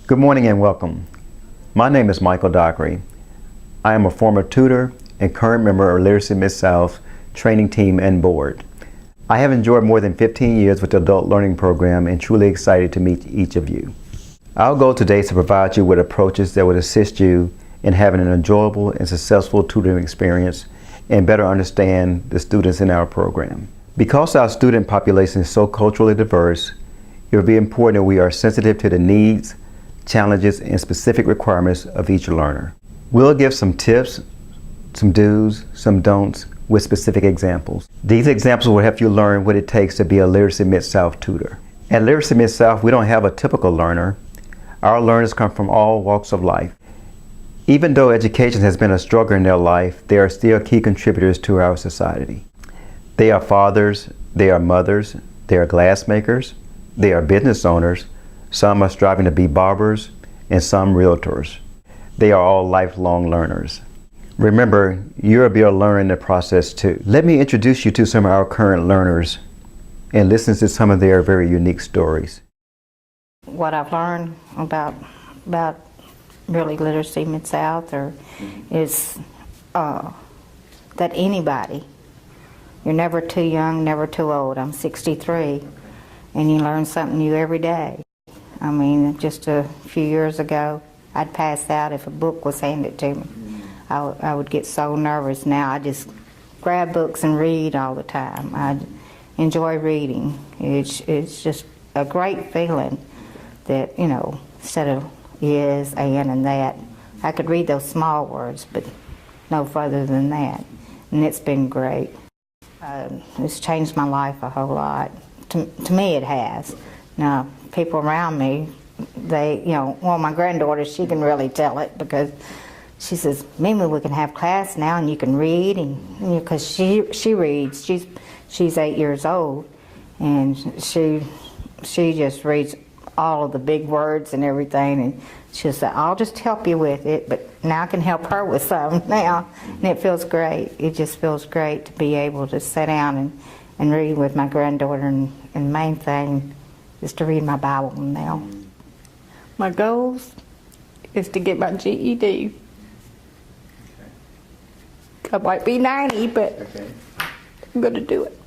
Good morning and welcome. My name is Michael Dockery. I am a former tutor and current member of Literacy Mid-South training team and board. I have enjoyed more than 15 years with the Adult Learning Program and truly excited to meet each of you. Our goal today is to provide you with approaches that would assist you in having an enjoyable and successful tutoring experience and better understand the students in our program. Because our student population is so culturally diverse, it will be important that we are sensitive to the needs, challenges, and specific requirements of each learner. We'll give some tips, some do's, some don'ts with specific examples. These examples will help you learn what it takes to be a Literacy Mid-South tutor. At Literacy Mid-South, we don't have a typical learner. Our learners come from all walks of life. Even though education has been a struggle in their life, they are still key contributors to our society. They are fathers, they are mothers, they are glass makers, they are business owners. Some are striving to be barbers, and some realtors. They are all lifelong learners. Remember, you'll be a learner in the process too. Let me introduce you to some of our current learners and listen to some of their very unique stories. What I've learned about really Literacy Mid-South is that anybody, you're never too young, never too old. I'm 63, and you learn something new every day. I mean, just a few years ago, I'd pass out if a book was handed to me. I would get so nervous. Now I just grab books and read all the time. I enjoy reading. It's just a great feeling that, you know, instead of is, and that, I could read those small words, but no further than that. And it's been great. It's changed my life a whole lot. To me, it has. Now, people around me, they, you know, well, my granddaughter, she can really tell it because she says, Mimi, we can have class now and you can read, and because she reads. She's 8 years old, and she just reads all of the big words and everything, and she'll say, I'll just help you with it, but now I can help her with some now, and it feels great. It just feels great to be able to sit down and read with my granddaughter, and the main thing is to read my Bible now. My goals is to get my GED. I might be 90, but I'm going to do it.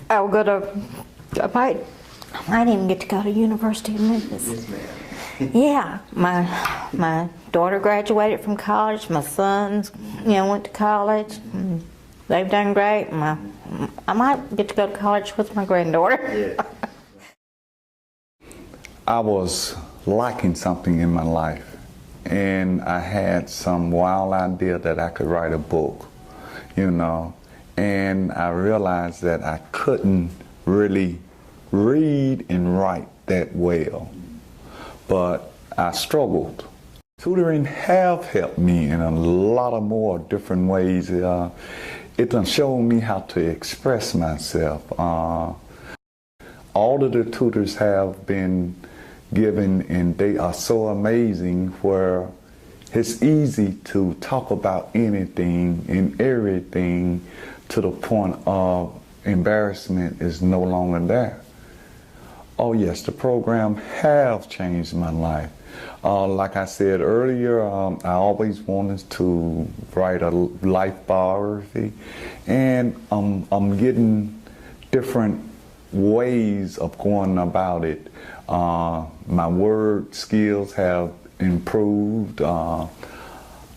I might even get to go to University of Memphis. Yes, ma'am. Yeah, my daughter graduated from college. My sons, went to college. They've done great. I might get to go to college with my granddaughter. Yeah. I was lacking something in my life, and I had some wild idea that I could write a book, and I realized that I couldn't really read and write that well, but I struggled. Tutoring have helped me in a lot of more different ways. It done showed me how to express myself. All of the tutors have been given, and they are so amazing, where it's easy to talk about anything and everything to the point of embarrassment is no longer there. Oh yes, the program have changed my life. Like I said earlier, I always wanted to write a life biography, and I'm getting different ways of going about it. My word skills have improved. I'm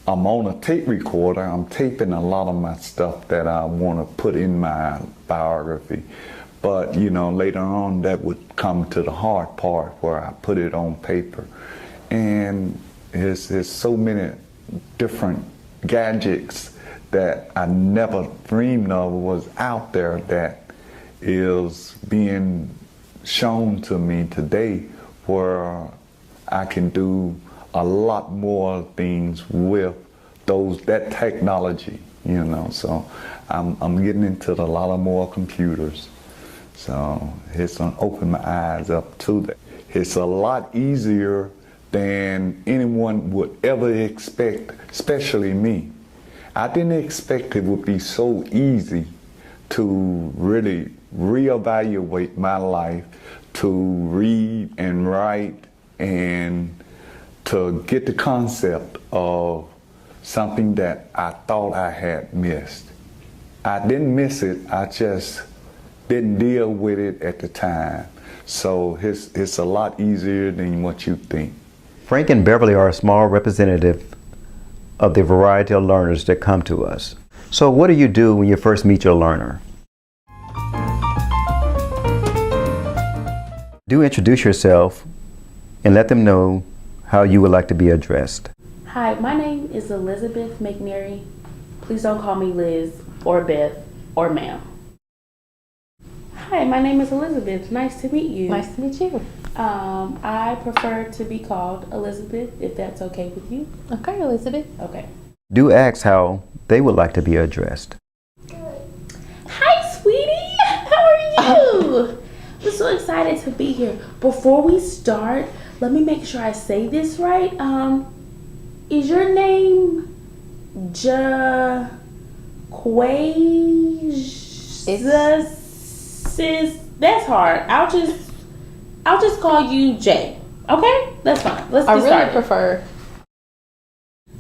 on a tape recorder. I'm taping a lot of my stuff that I want to put in my biography. But, later on that would come to the hard part where I put it on paper. And there's so many different gadgets that I never dreamed of was out there that is being shown to me today, where I can do a lot more things with that technology, So I'm getting into a lot of more computers. So it's gonna open my eyes up to that. It's a lot easier than anyone would ever expect, especially me. I didn't expect it would be so easy to really reevaluate my life, to read and write and to get the concept of something that I thought I had missed. I didn't miss it, I just didn't deal with it at the time. So it's a lot easier than what you think. Frank and Beverly are a small representative of the variety of learners that come to us. So what do you do when you first meet your learner? Do introduce yourself and let them know how you would like to be addressed. Hi, my name is Elizabeth McNary. Please don't call me Liz or Beth or ma'am. Hi, my name is Elizabeth. Nice to meet you. Nice to meet you. I prefer to be called Elizabeth, if that's okay with you. Okay, Elizabeth. Okay. Do ask how they would like to be addressed. Hi, sweetie. How are you? I'm so excited to be here. Before we start, let me make sure I say this right. Is your name That's hard. I'll just call you Jay. Okay? That's fine. Let's get started. I really prefer.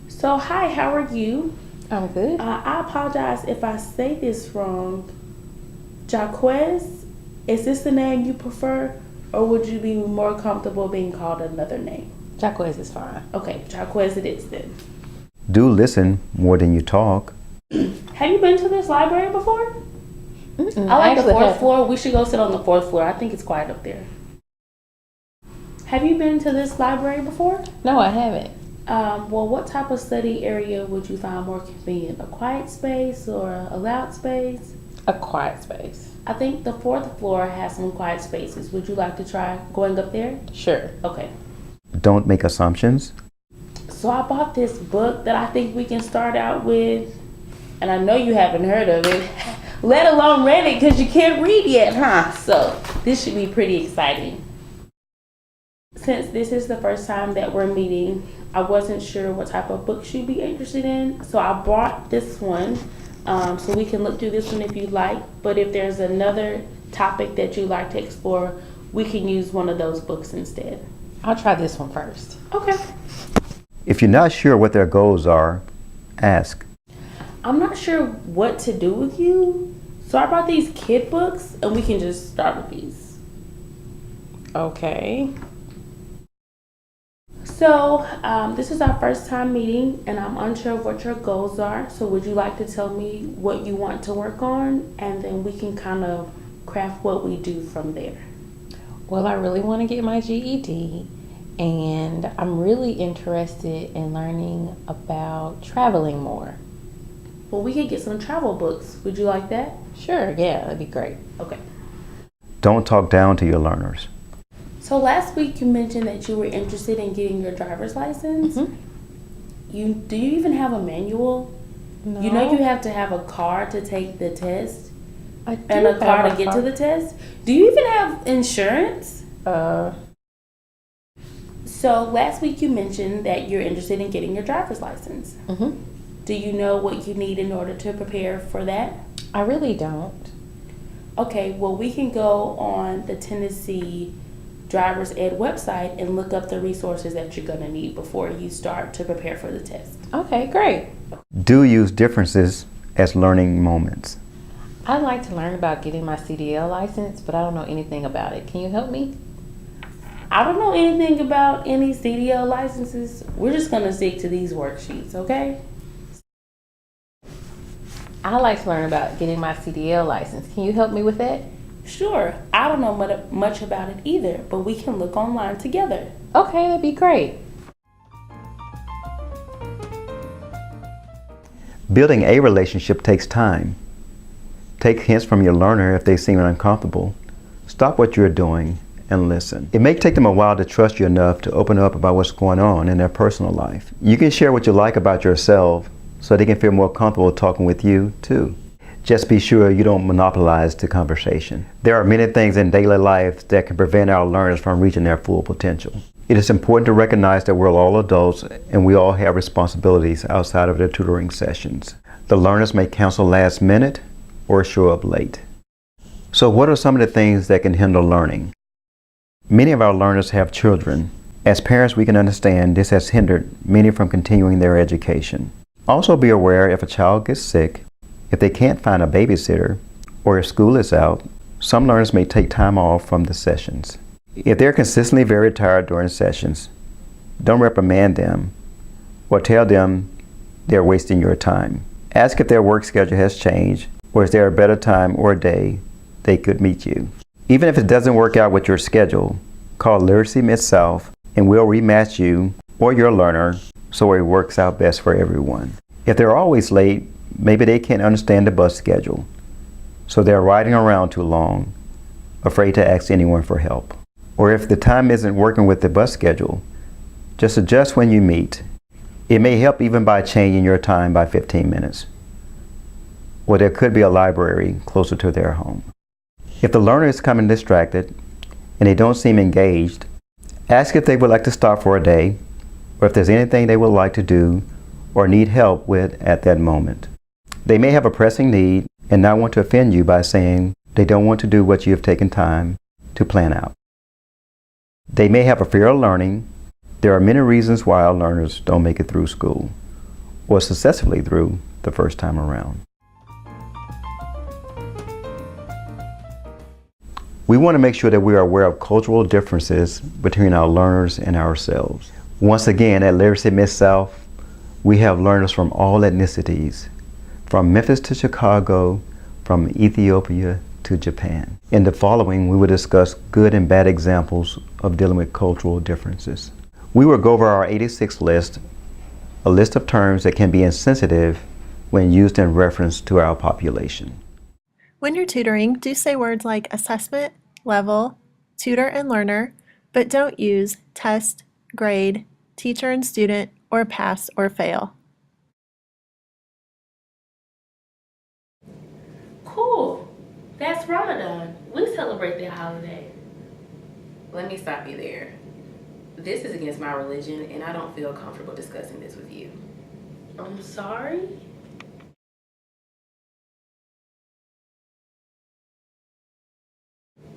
So, hi, how are you? I'm good. I apologize if I say this wrong. Jaquez, is this the name you prefer, or would you be more comfortable being called another name? Jaquez is fine. Okay, Jaquez it is then. Do listen more than you talk. Have you been to this library before? Mm-mm, I like the actually fourth haven't. floor. We should go sit on the fourth floor. I think it's quiet up there. Have you been to this library before? No, I haven't. Well, what type of study area would you find more convenient? A quiet space or a loud space? A quiet space. I think the fourth floor has some quiet spaces. Would you like to try going up there? Sure. Okay. Don't make assumptions. So I bought this book that I think we can start out with, and I know you haven't heard of it, let alone read it because you can't read yet, huh? So this should be pretty exciting. Since this is the first time that we're meeting, I wasn't sure what type of books you'd be interested in, so I brought this one so we can look through this one if you'd like. But if there's another topic that you'd like to explore, we can use one of those books instead. I'll try this one first. Okay. If you're not sure what their goals are, ask. I'm not sure what to do with you, so I brought these kid books, and we can just start with these. Okay. So, this is our first time meeting, and I'm unsure of what your goals are. So would you like to tell me what you want to work on, and then we can kind of craft what we do from there? Well, I really want to get my GED, and I'm really interested in learning about traveling more. Well, we could get some travel books. Would you like that? Sure, yeah, that'd be great. Okay. Don't talk down to your learners. So last week you mentioned that you were interested in getting your driver's license. Mm-hmm. Do you even have a manual? No. You know you have to have a car to take the test I do and a have car to get to the test. Do you even have insurance? So last week you mentioned that you're interested in getting your driver's license. Mm-hmm. Do you know what you need in order to prepare for that? I really don't. Okay, well we can go on the Tennessee Driver's Ed website and look up the resources that you're going to need before you start to prepare for the test. Okay, great. Do use differences as learning moments. I'd like to learn about getting my CDL license, but I don't know anything about it. Can you help me? I don't know anything about any CDL licenses. We're just going to stick to these worksheets, okay? I'd like to learn about getting my CDL license. Can you help me with that? Sure. I don't know much about it either, but we can look online together. Okay, that'd be great. Building a relationship takes time. Take hints from your learner if they seem uncomfortable. Stop what you're doing and listen. It may take them a while to trust you enough to open up about what's going on in their personal life. You can share what you like about yourself so they can feel more comfortable talking with you too. Just be sure you don't monopolize the conversation. There are many things in daily life that can prevent our learners from reaching their full potential. It is important to recognize that we're all adults and we all have responsibilities outside of their tutoring sessions. The learners may cancel last minute or show up late. So what are some of the things that can hinder learning? Many of our learners have children. As parents, we can understand this has hindered many from continuing their education. Also be aware if a child gets sick, if they can't find a babysitter, or if school is out, some learners may take time off from the sessions. If they're consistently very tired during sessions, don't reprimand them or tell them they're wasting your time. Ask if their work schedule has changed, or is there a better time or a day they could meet you. Even if it doesn't work out with your schedule, call Literacy Mid-South and we'll rematch you or your learner so it works out best for everyone. If they're always late, maybe they can't understand the bus schedule, so they're riding around too long, afraid to ask anyone for help. Or if the time isn't working with the bus schedule, just adjust when you meet. It may help even by changing your time by 15 minutes. Or there could be a library closer to their home. If the learner is coming distracted and they don't seem engaged, ask if they would like to stop for a day, or if there's anything they would like to do or need help with at that moment. They may have a pressing need and not want to offend you by saying they don't want to do what you have taken time to plan out. They may have a fear of learning. There are many reasons why our learners don't make it through school or successfully through the first time around. We want to make sure that we are aware of cultural differences between our learners and ourselves. Once again, at Literacy Mid-South, we have learners from all ethnicities, from Memphis to Chicago, from Ethiopia to Japan. In the following, we will discuss good and bad examples of dealing with cultural differences. We will go over our 86 list, a list of terms that can be insensitive when used in reference to our population. When you're tutoring, do say words like assessment, level, tutor and learner, but don't use test, grade, teacher and student, or pass or fail. Cool. That's Ramadan. We celebrate that holiday. Let me stop you there. This is against my religion, and I don't feel comfortable discussing this with you. I'm sorry?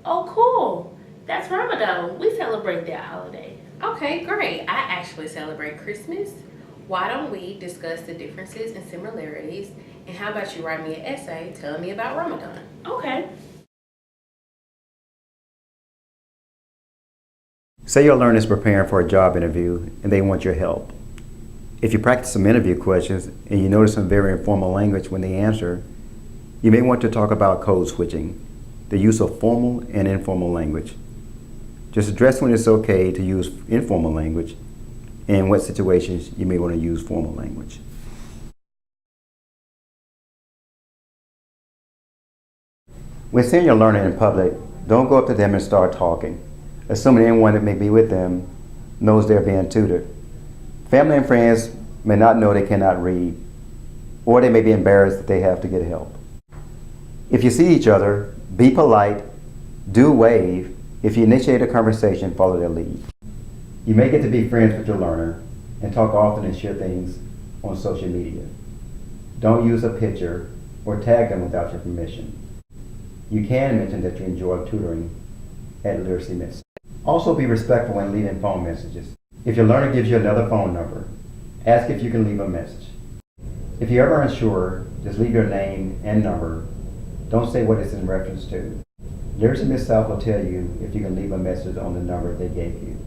Oh, cool. That's Ramadan. We celebrate that holiday. Okay, great. I actually celebrate Christmas. Why don't we discuss the differences and similarities? And how about you write me an essay telling me about Ramadan? Okay. Say your learner is preparing for a job interview and they want your help. If you practice some interview questions and you notice some very informal language when they answer, you may want to talk about code switching, the use of formal and informal language. Just address when it's okay to use informal language and in what situations you may want to use formal language. When seeing your learner in public, don't go up to them and start talking, assuming anyone that may be with them knows they're being tutored. Family and friends may not know they cannot read, or they may be embarrassed that they have to get help. If you see each other, be polite, do wave. If you initiate a conversation, follow their lead. You may get to be friends with your learner and talk often and share things on social media. Don't use a picture or tag them without your permission. You can mention that you enjoy tutoring at Literacy Mid-South. Also be respectful when leaving phone messages. If your learner gives you another phone number, ask if you can leave a message. If you're ever unsure, just leave your name and number. Don't say what it's in reference to. Literacy Mid-South will tell you if you can leave a message on the number they gave you.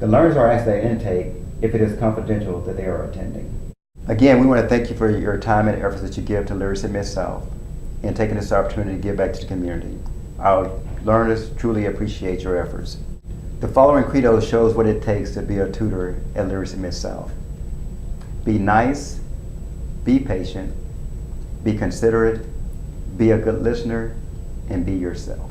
The learners are asked at intake if it is confidential that they are attending. Again, we want to thank you for your time and efforts that you give to Literacy Mid-South and taking this opportunity to give back to the community. Our learners truly appreciate your efforts. The following credo shows what it takes to be a tutor at Literacy Mid-South. Be nice, be patient, be considerate, be a good listener, and be yourself.